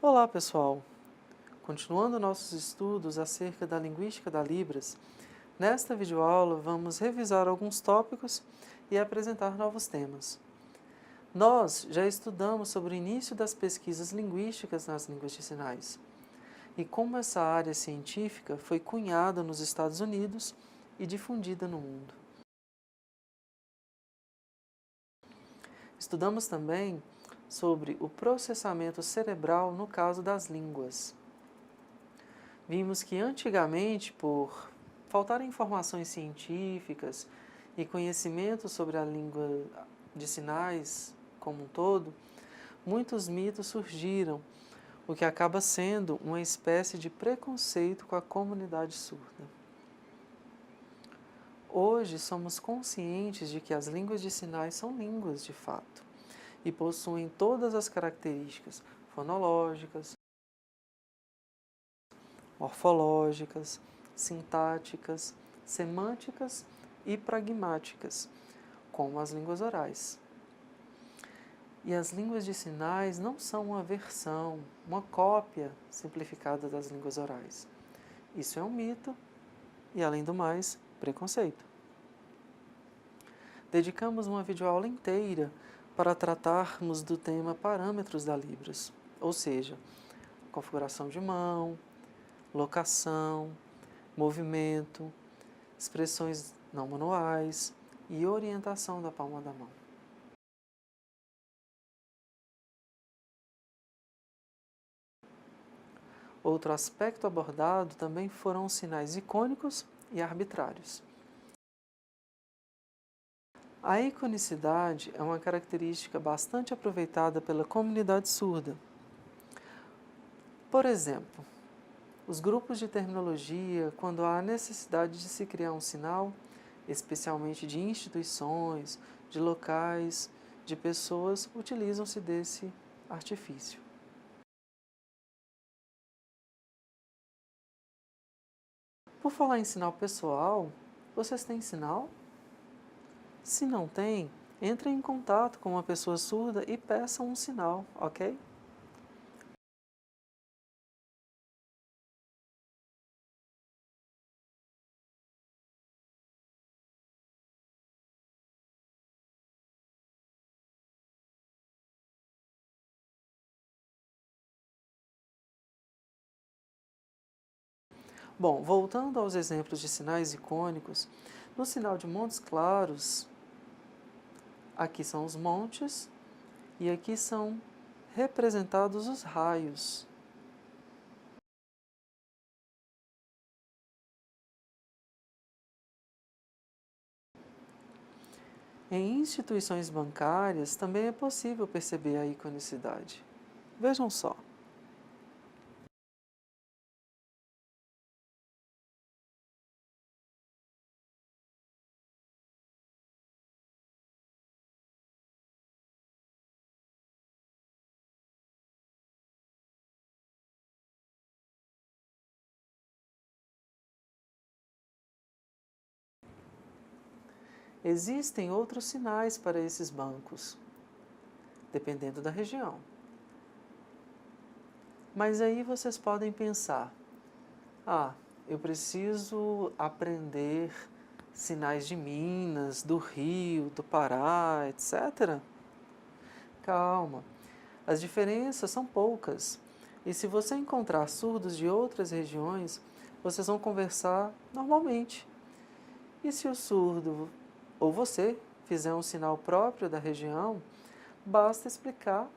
Olá, pessoal! Continuando nossos estudos acerca da linguística da Libras, nesta videoaula vamos revisar alguns tópicos e apresentar novos temas. Nós já estudamos sobre o início das pesquisas linguísticas nas línguas de sinais e como essa área científica foi cunhada nos Estados Unidos e difundida no mundo. Estudamos também sobre o processamento cerebral no caso das línguas. Vimos que antigamente, por faltar informações científicas e conhecimento sobre a língua de sinais como um todo, muitos mitos surgiram, o que acaba sendo uma espécie de preconceito com a comunidade surda. Hoje somos conscientes de que as línguas de sinais são línguas de fato e possuem todas as características fonológicas, morfológicas, sintáticas, semânticas e pragmáticas, como as línguas orais. E as línguas de sinais não são uma versão, uma cópia simplificada das línguas orais. Isso é um mito e, além do mais, preconceito. Dedicamos uma videoaula inteira para tratarmos do tema parâmetros da Libras, ou seja, configuração de mão, locação, movimento, expressões não manuais e orientação da palma da mão. Outro aspecto abordado também foram os sinais icônicos e arbitrários. A iconicidade é uma característica bastante aproveitada pela comunidade surda. Por exemplo, os grupos de terminologia, quando há necessidade de se criar um sinal, especialmente de instituições, de locais, de pessoas, utilizam-se desse artifício. Por falar em sinal pessoal, vocês têm sinal? Se não tem, entre em contato com uma pessoa surda e peçam um sinal, ok? Bom, voltando aos exemplos de sinais icônicos, no sinal de Montes Claros, aqui são os montes e aqui são representados os raios. Em instituições bancárias também é possível perceber a iconicidade. Vejam só. Existem outros sinais para esses bancos, dependendo da região. Mas aí vocês podem pensar, eu preciso aprender sinais de Minas, do Rio, do Pará, etc. Calma, as diferenças são poucas. E se você encontrar surdos de outras regiões, vocês vão conversar normalmente. E se o surdo ou você fizer um sinal próprio da região, basta explicar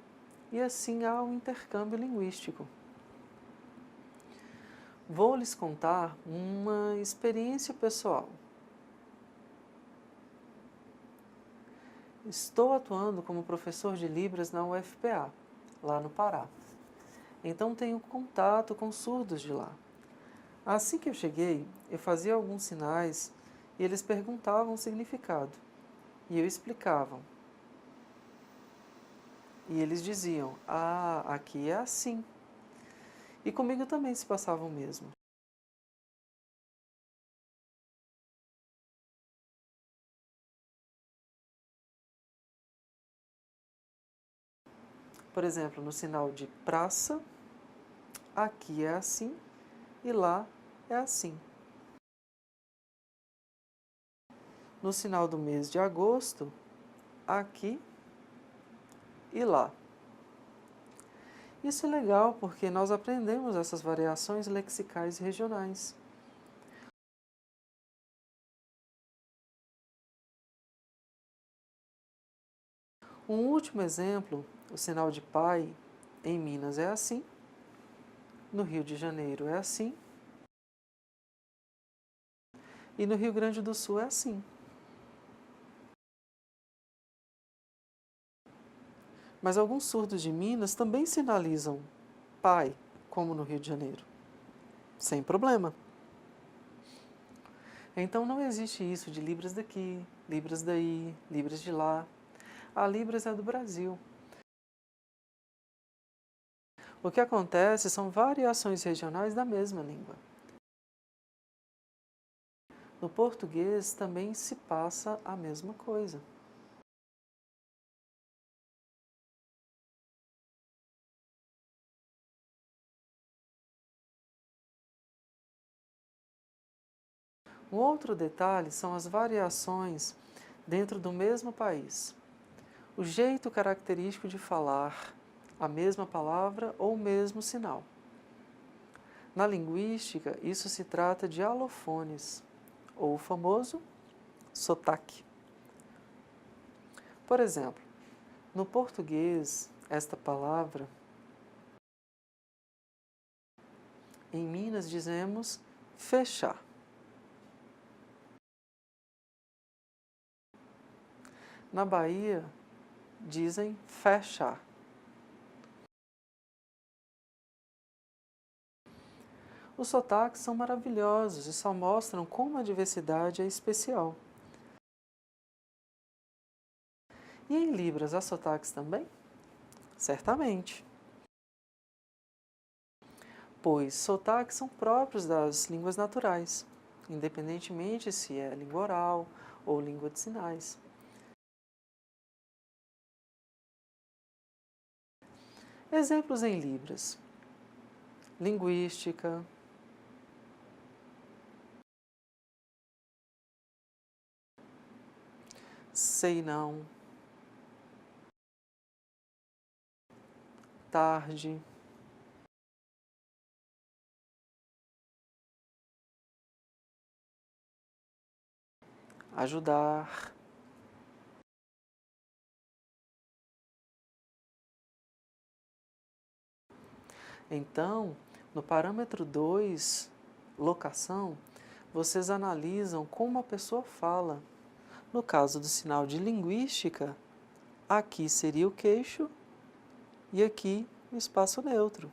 e assim há um intercâmbio linguístico. Vou lhes contar uma experiência pessoal. Estou atuando como professor de Libras na UFPA, lá no Pará. Então tenho contato com surdos de lá. Assim que eu cheguei, eu fazia alguns sinais e eles perguntavam o significado. E eu explicava. E eles diziam, aqui é assim. E comigo também se passava o mesmo. Por exemplo, no sinal de praça, aqui é assim e lá é assim. No sinal do mês de agosto, aqui e lá. Isso é legal porque nós aprendemos essas variações lexicais regionais. Um último exemplo, o sinal de pai em Minas é assim, no Rio de Janeiro é assim e no Rio Grande do Sul é assim. Mas alguns surdos de Minas também sinalizam pai, como no Rio de Janeiro, sem problema. Então não existe isso de Libras daqui, Libras daí, Libras de lá. A Libras é do Brasil. O que acontece são variações regionais da mesma língua. No português também se passa a mesma coisa. Um outro detalhe são as variações dentro do mesmo país. O jeito característico de falar a mesma palavra ou o mesmo sinal. Na linguística, isso se trata de alofones, ou o famoso sotaque. Por exemplo, no português, esta palavra, em Minas dizemos fechar. Na Bahia, dizem fechar. Os sotaques são maravilhosos e só mostram como a diversidade é especial. E em Libras há sotaques também? Certamente, pois sotaques são próprios das línguas naturais, independentemente se é língua oral ou língua de sinais. Exemplos em Libras: linguística, sei não, tarde, ajudar. Então, no parâmetro 2, locação, vocês analisam como a pessoa fala. No caso do sinal de linguística, aqui seria o queixo e aqui o espaço neutro.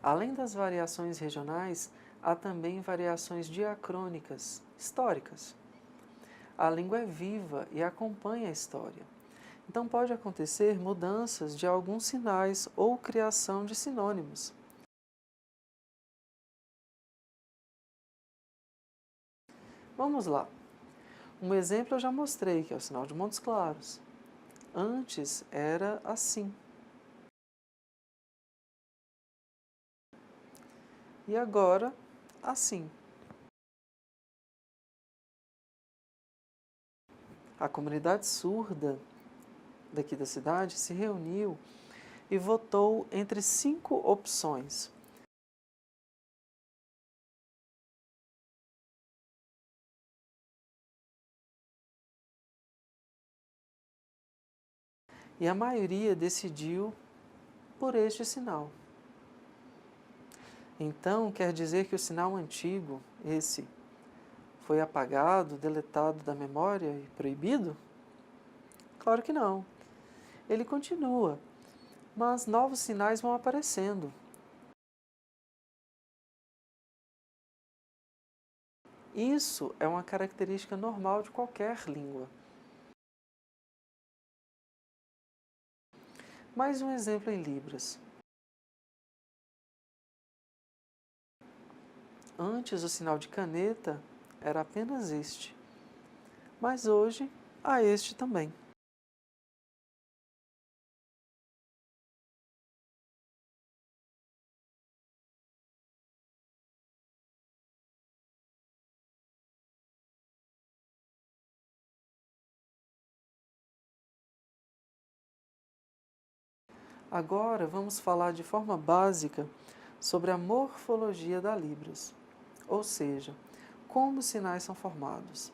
Além das variações regionais, há também variações diacrônicas, históricas. A língua é viva e acompanha a história. Então pode acontecer mudanças de alguns sinais ou criação de sinônimos. Vamos lá. Um exemplo eu já mostrei, que é o sinal de Montes Claros. Antes era assim. E agora, assim. A comunidade surda daqui da cidade se reuniu e votou entre 5 opções. E a maioria decidiu por este sinal. Então, quer dizer que o sinal antigo, esse, foi apagado, deletado da memória e proibido? Claro que não. Ele continua, mas novos sinais vão aparecendo. Isso é uma característica normal de qualquer língua. Mais um exemplo em Libras. Antes, o sinal de caneta era apenas este. mas hoje há este também. Agora vamos falar de forma básica sobre a morfologia da Libras, ou seja, como os sinais são formados.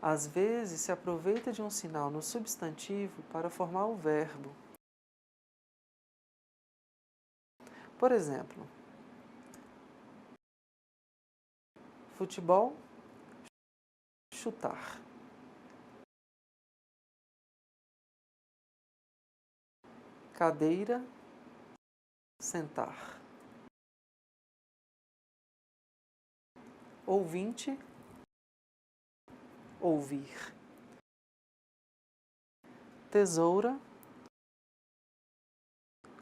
Às vezes se aproveita de um sinal no substantivo para formar o verbo. Por exemplo, futebol, chutar. Cadeira, sentar. Ouvinte, ouvir. Tesoura,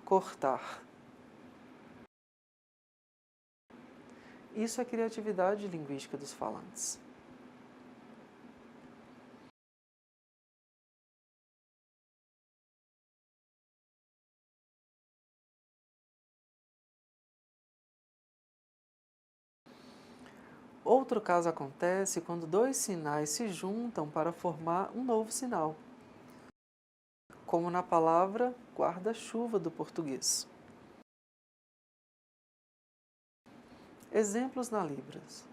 cortar. Isso é criatividade linguística dos falantes. Outro caso acontece quando dois sinais se juntam para formar um novo sinal, como na palavra guarda-chuva do português. Exemplos na Libras.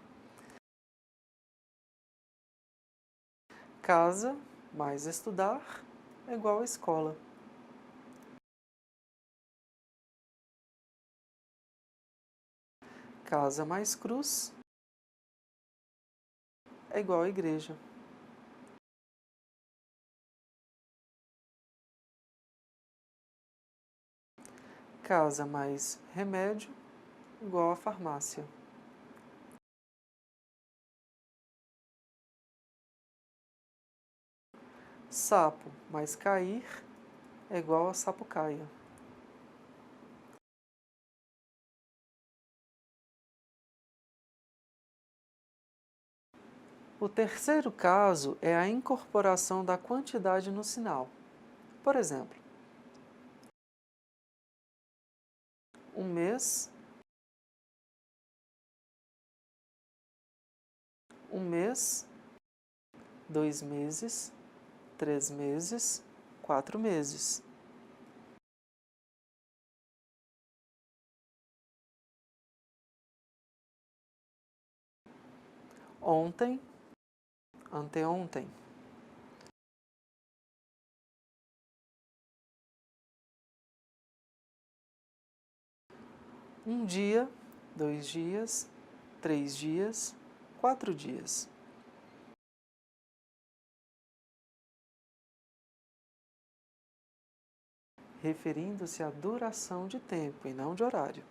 Casa mais estudar é igual a escola. Casa mais cruz é igual a igreja. Casa mais remédio igual a farmácia. Sapo mais cair é igual a sapucaia. O terceiro caso é a incorporação da quantidade no sinal. Por exemplo, um mês, 2 meses, 3 meses, 4 meses. Ontem, anteontem. Um dia, 2 dias, 3 dias, 4 dias. Referindo-se à duração de tempo e não de horário.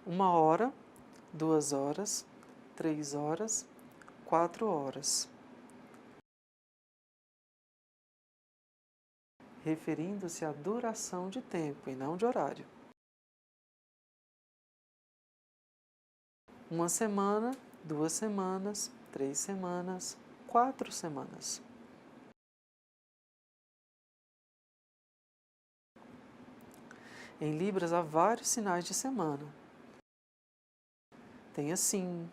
1 hora, 2 horas, 3 horas, 4 horas. Referindo-se à duração de tempo e não de horário. 1 semana, 2 semanas, 3 semanas, 4 semanas. Em Libras há vários sinais de semana. Tem assim,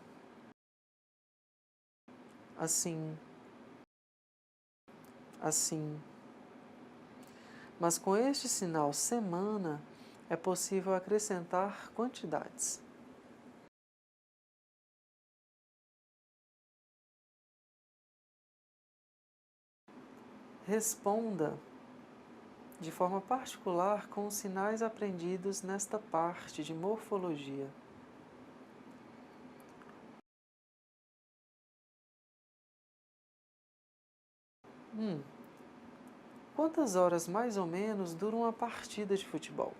assim, assim. Mas com este sinal semana é possível acrescentar quantidades. Responda de forma particular com os sinais aprendidos nesta parte de morfologia. Quantas horas mais ou menos dura uma partida de futebol?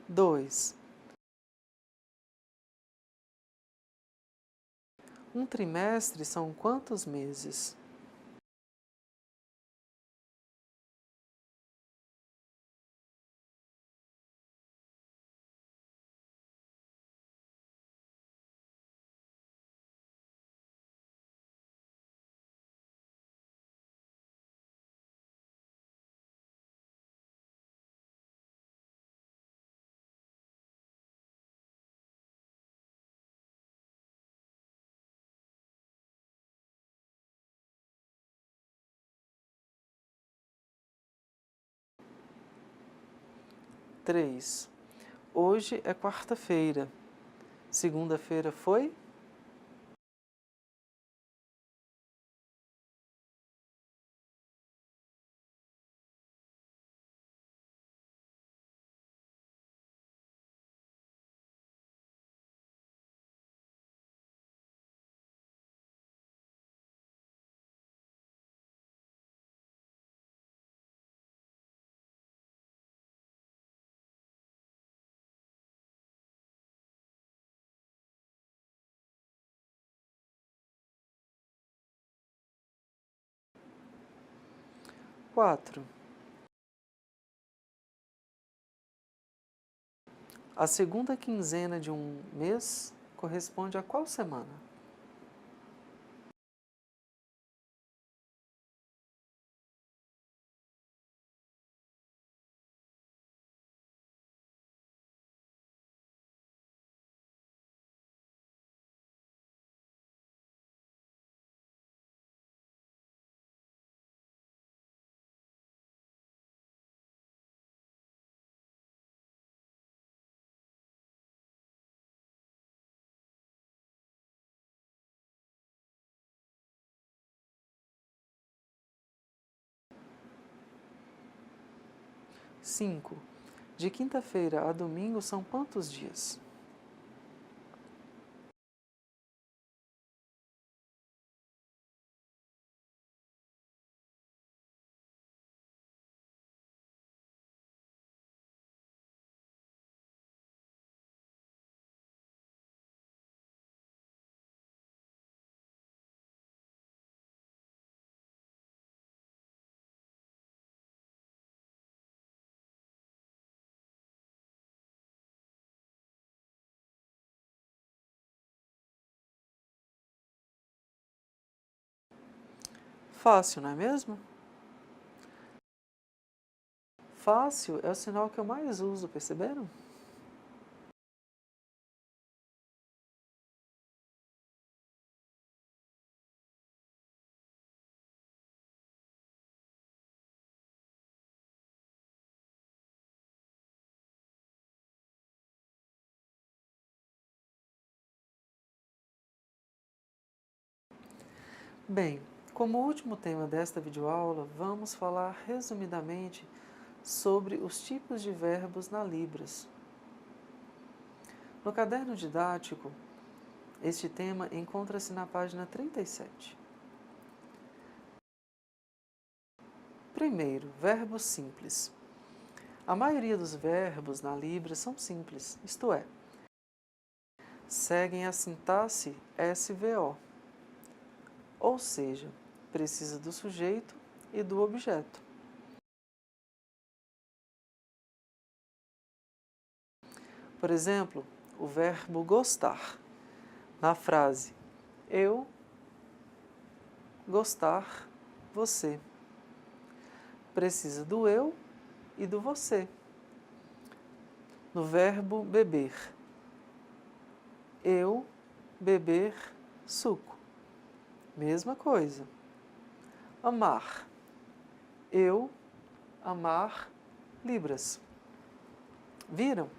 2. Um trimestre são quantos meses? 3. Hoje é quarta-feira. Segunda-feira foi? Quatro. A segunda quinzena de um mês corresponde a qual semana? Cinco. De quinta-feira a domingo são quantos dias? Fácil, não é mesmo? Fácil é o sinal que eu mais uso, perceberam? Bem, como último tema desta videoaula, vamos falar resumidamente sobre os tipos de verbos na Libras. No caderno didático, este tema encontra-se na página 37. Primeiro, verbos simples. A maioria dos verbos na Libras são simples, isto é, seguem a sintaxe SVO, ou seja, precisa do sujeito e do objeto. Por exemplo, o verbo gostar, na frase eu gostar você. Precisa do eu e do você. No verbo beber, eu beber suco. Mesma coisa. Amar, eu amar Libras. Viram?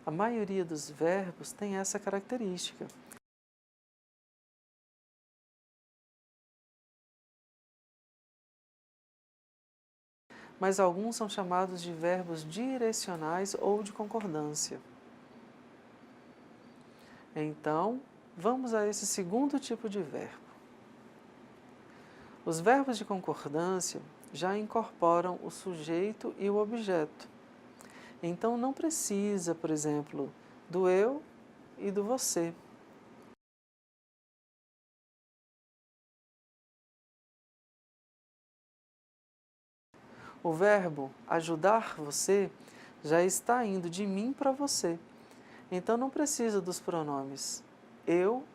A maioria dos verbos tem essa característica. Mas alguns são chamados de verbos direcionais ou de concordância. Então, vamos a esse segundo tipo de verbo. Os verbos de concordância já incorporam o sujeito e o objeto. Então não precisa, por exemplo, do eu e do você. O verbo ajudar você já está indo de mim para você. Então não precisa dos pronomes eu,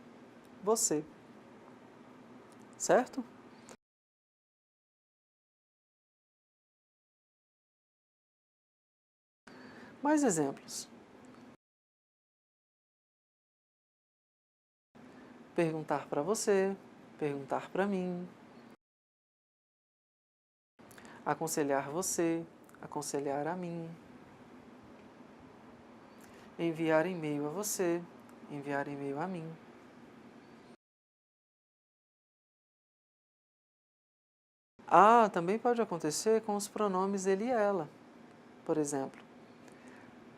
você. Certo? Mais exemplos. Perguntar para você, perguntar para mim, aconselhar você, aconselhar a mim, enviar e-mail a você, enviar e-mail a mim. Ah, também pode acontecer com os pronomes ele e ela. Por exemplo,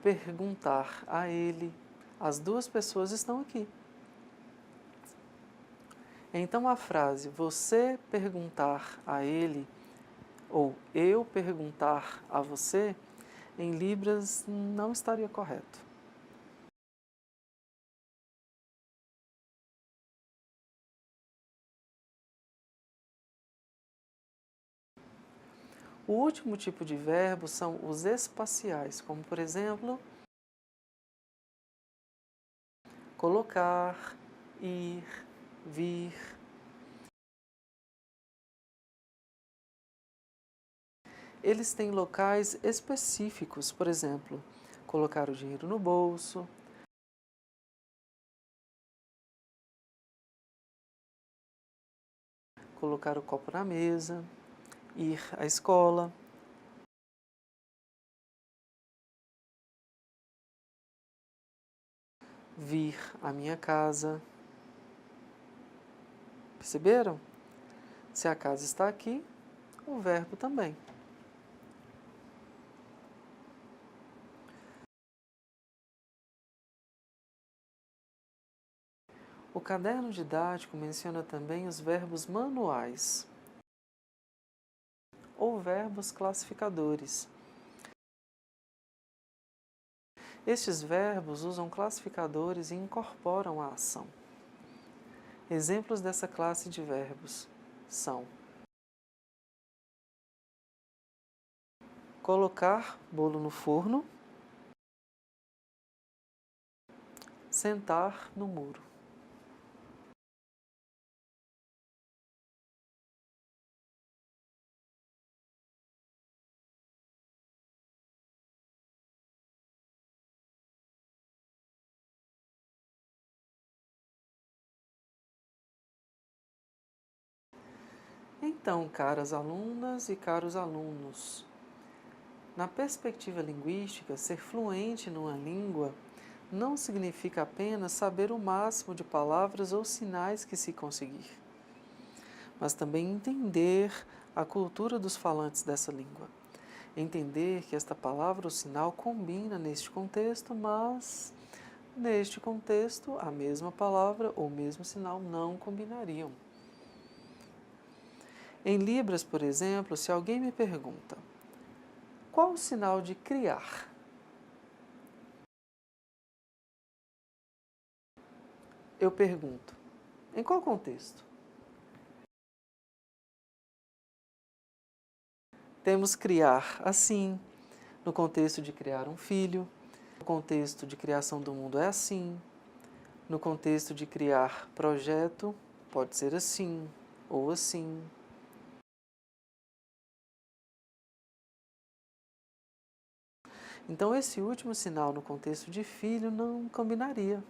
perguntar a ele. As duas pessoas estão aqui. Então a frase você perguntar a ele ou eu perguntar a você, em Libras não estaria correto. O último tipo de verbo são os espaciais, como por exemplo, colocar, ir, vir. Eles têm locais específicos, por exemplo, colocar o dinheiro no bolso, colocar o copo na mesa, ir à escola. Vir à minha casa. Perceberam? Se a casa está aqui, o verbo também. O caderno didático menciona também os verbos manuais ou verbos classificadores. Estes verbos usam classificadores e incorporam a ação. Exemplos dessa classe de verbos são colocar bolo no forno, sentar no muro. Então, caras alunas e caros alunos, na perspectiva linguística, ser fluente numa língua não significa apenas saber o máximo de palavras ou sinais que se conseguir, mas também entender a cultura dos falantes dessa língua. Entender que esta palavra ou sinal combina neste contexto, mas neste contexto a mesma palavra ou mesmo sinal não combinariam. Em Libras, por exemplo, se alguém me pergunta qual o sinal de criar? Eu pergunto, em qual contexto? Temos criar assim, no contexto de criar um filho, no contexto de criação do mundo é assim, no contexto de criar projeto, pode ser assim ou assim. Então, esse último sinal no contexto de filho não combinaria.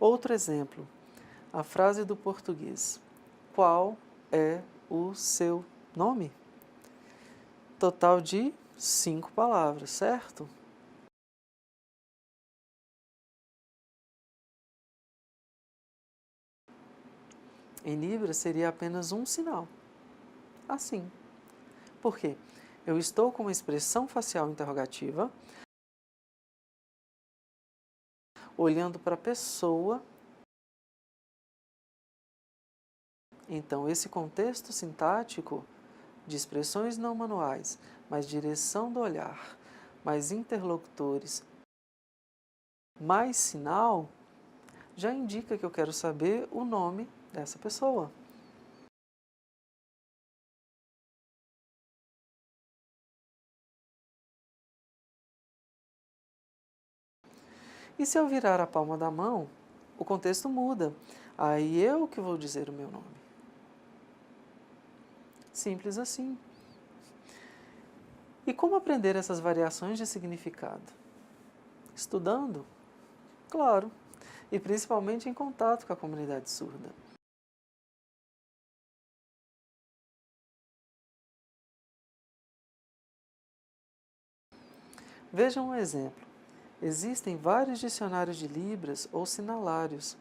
Outro exemplo, a frase do português: qual é o seu nome? Total de 5 palavras, certo? Em Libras seria apenas um sinal. Assim. Por quê? Eu estou com uma expressão facial interrogativa, olhando para a pessoa. Então, esse contexto sintático de expressões não manuais, mais direção do olhar, mais interlocutores, mais sinal, já indica que eu quero saber o nome dessa pessoa. E se eu virar a palma da mão, o contexto muda. Aí eu que vou dizer o meu nome. Simples assim. E como aprender essas variações de significado? Estudando? Claro. E principalmente em contato com a comunidade surda. Vejam um exemplo. Existem vários dicionários de Libras ou sinalários.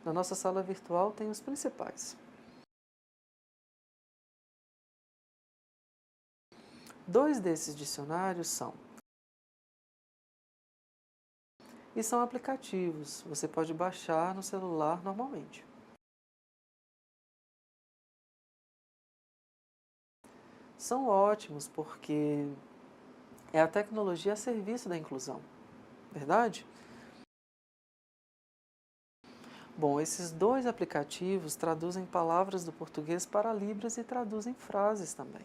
Na nossa sala virtual tem os principais. Dois desses dicionários são aplicativos, você pode baixar no celular normalmente. São ótimos porque é a tecnologia a serviço da inclusão, verdade? Bom, esses dois aplicativos traduzem palavras do português para Libras e traduzem frases também.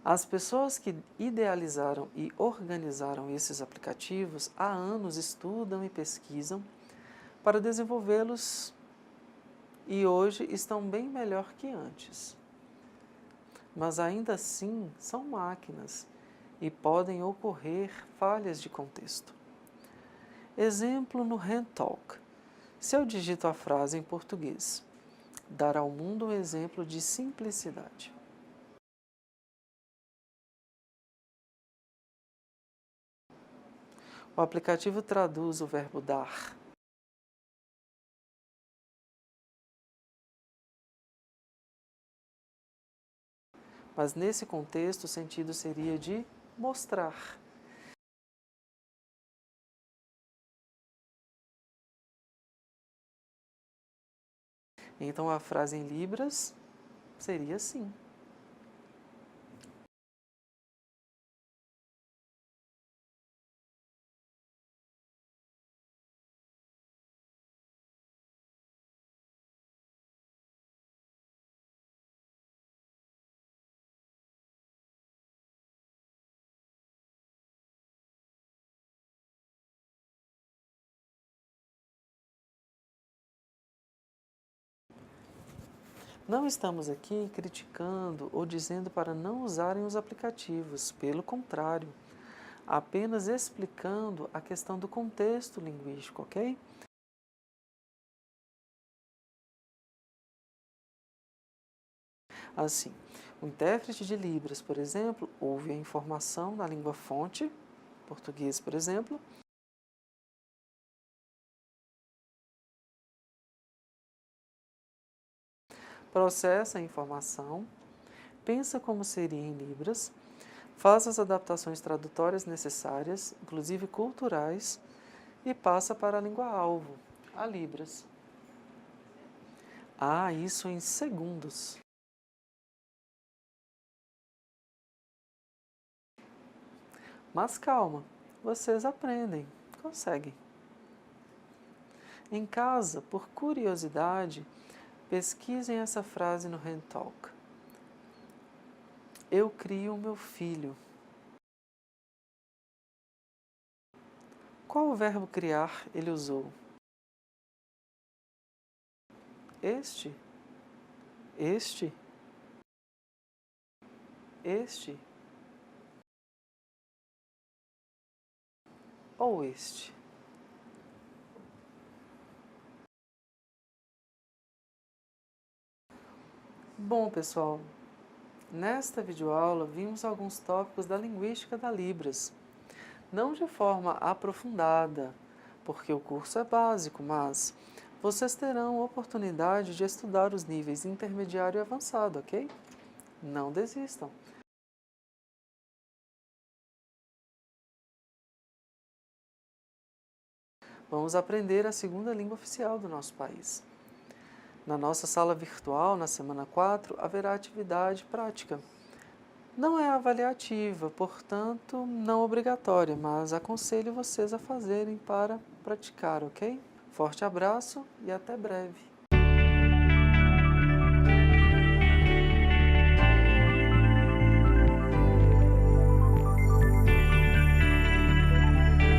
As pessoas que idealizaram e organizaram esses aplicativos há anos estudam e pesquisam para desenvolvê-los e hoje estão bem melhor que antes. Mas ainda assim são máquinas e podem ocorrer falhas de contexto. Exemplo no HandTalk. Se eu digito a frase em português, dar ao mundo um exemplo de simplicidade. O aplicativo traduz o verbo dar. Mas nesse contexto o sentido seria de mostrar. Então a frase em Libras seria assim. Não estamos aqui criticando ou dizendo para não usarem os aplicativos, pelo contrário, apenas explicando a questão do contexto linguístico, ok? Assim, o intérprete de Libras, por exemplo, ouve a informação da língua fonte, português, por exemplo, processa a informação, pensa como seria em Libras, faz as adaptações tradutórias necessárias, inclusive culturais, e passa para a língua-alvo, a Libras. Ah, isso em segundos. Mas calma, vocês aprendem, conseguem. Em casa, por curiosidade, pesquisem essa frase no HandTalk. Eu crio o meu filho. Qual o verbo criar ele usou? Este? Este? Este? Ou este? Bom, pessoal, nesta videoaula vimos alguns tópicos da linguística da Libras. Não de forma aprofundada, porque o curso é básico, mas vocês terão oportunidade de estudar os níveis intermediário e avançado, ok? Não desistam. vamos aprender a segunda língua oficial do nosso país. Na nossa sala virtual, na semana 4, haverá atividade prática. Não é avaliativa, portanto, não obrigatória, mas aconselho vocês a fazerem para praticar, ok? Forte abraço e até breve!